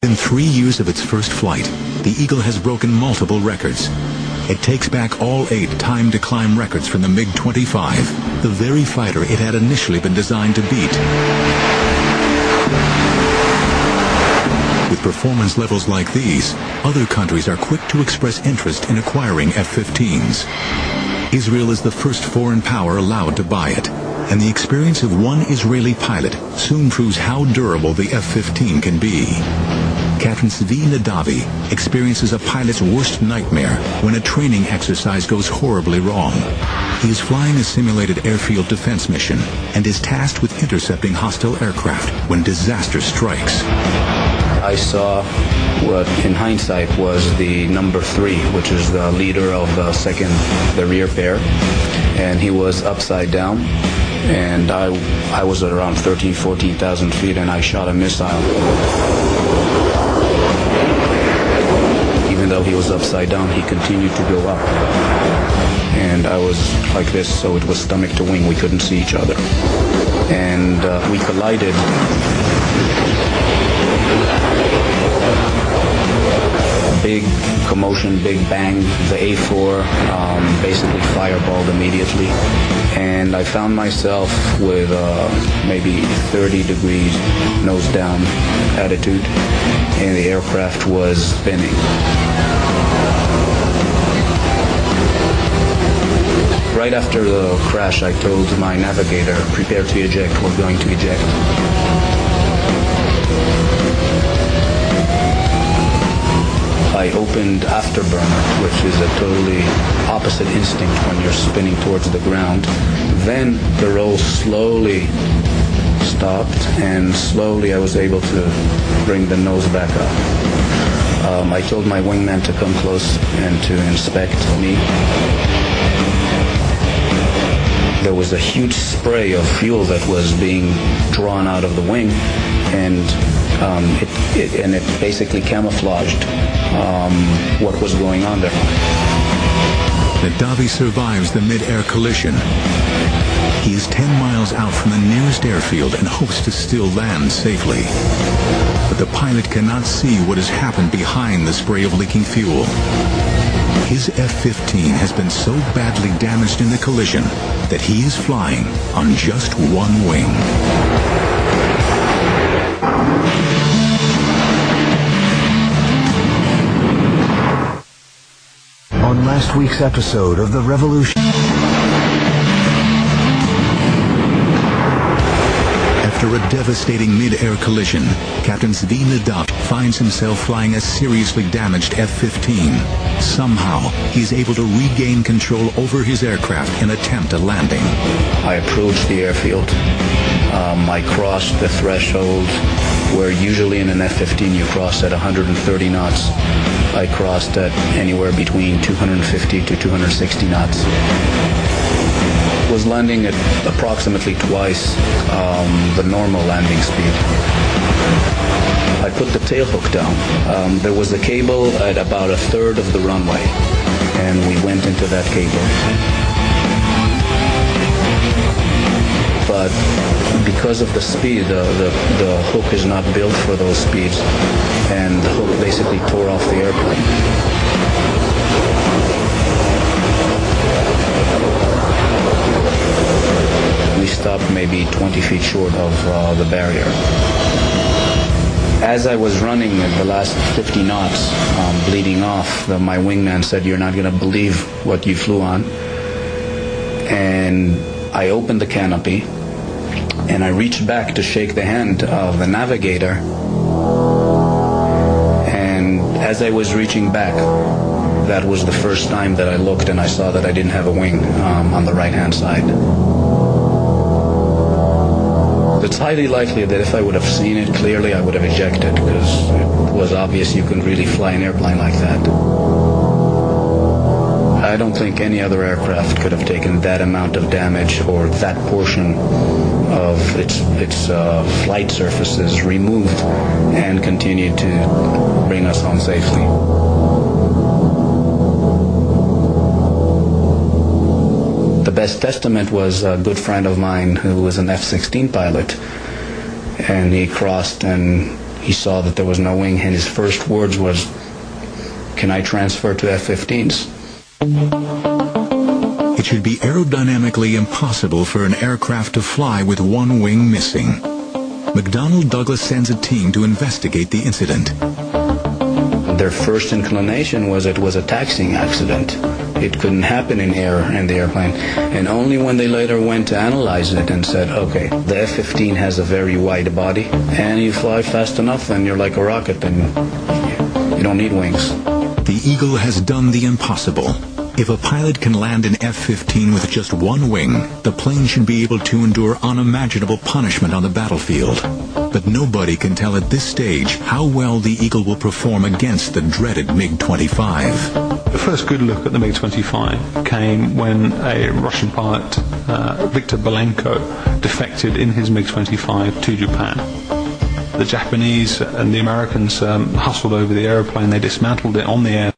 In 3 years of its first flight, the Eagle has broken multiple records. It takes back all 8 time-to-climb records from the MiG-25, the very fighter it had initially been designed to beat. With performance levels like these, other countries are quick to express interest in acquiring F-15s. Israel is the first foreign power allowed to buy it, and the experience of one Israeli pilot soon proves how durable the F-15 can be. Captain Zvi Nadavi experiences a pilot's worst nightmare when a training exercise goes horribly wrong. He is flying a simulated airfield defense mission and is tasked with intercepting hostile aircraft when disaster strikes. I saw what in hindsight was the number 3, which is the leader of the rear pair, and he was upside down, and I was at around 14,000 feet, and I shot a missile. Even though he was upside down, he continued to go up. And I was like this, so it was stomach to wing. We couldn't see each other. And we collided. Big commotion, big bang. The A4 basically fireballed immediately. And I found myself with maybe 30 degrees nose down attitude, and the aircraft was spinning. Right after the crash, I told my navigator, prepare to eject, we're going to eject. I opened afterburner, which is a totally opposite instinct when you're spinning towards the ground. Then the roll slowly stopped, and slowly I was able to bring the nose back up. I told my wingman to come close and to inspect me. There was a huge spray of fuel that was being drawn out of the wing, and it basically camouflaged what was going on there. Nadavi survives the mid-air collision. He is 10 miles out from the nearest airfield and hopes to still land safely. But the pilot cannot see what has happened behind the spray of leaking fuel. His F-15 has been so badly damaged in the collision that he is flying on just one wing. On last week's episode of The Revolution. After a devastating mid-air collision, Captain Zvi Nadavi finds himself flying a seriously damaged F-15. Somehow, he is able to regain control over his aircraft and attempt a landing. I approached the airfield. I crossed the threshold where usually in an F-15 you cross at 130 knots. I crossed at anywhere between 250 to 260 knots. Was landing at approximately twice the normal landing speed. I put the tail hook down. There was a cable at about a third of the runway, and we went into that cable. But because of the speed, the hook is not built for those speeds, and the hook basically tore off the airplane. We stopped maybe 20 feet short of the barrier. As I was running at the last 50 knots, bleeding off, my wingman said, "You're not going to believe what you flew on." And I opened the canopy, and I reached back to shake the hand of the navigator. And as I was reaching back, that was the first time that I looked and I saw that I didn't have a wing on the right-hand side. It's highly likely that if I would have seen it clearly, I would have ejected, because it was obvious you couldn't really fly an airplane like that. I don't think any other aircraft could have taken that amount of damage, or that portion of its flight surfaces removed and continued to bring us home safely. The best testament was a good friend of mine who was an F-16 pilot, and he crossed and he saw that there was no wing, and his first words was, "Can I transfer to F-15s?" It should be aerodynamically impossible for an aircraft to fly with one wing missing. McDonnell Douglas sends a team to investigate the incident. Their first inclination was it was a taxiing accident. It couldn't happen in the airplane. And only when they later went to analyze it and said, okay, the F-15 has a very wide body, and you fly fast enough and you're like a rocket, then you don't need wings. The Eagle has done the impossible. If a pilot can land an F-15 with just one wing, the plane should be able to endure unimaginable punishment on the battlefield. But nobody can tell at this stage how well the Eagle will perform against the dreaded MiG-25. The first good look at the MiG-25 came when a Russian pilot, Viktor Belenko, defected in his MiG-25 to Japan. The Japanese and the Americans hustled over the aeroplane. They dismantled it on the air.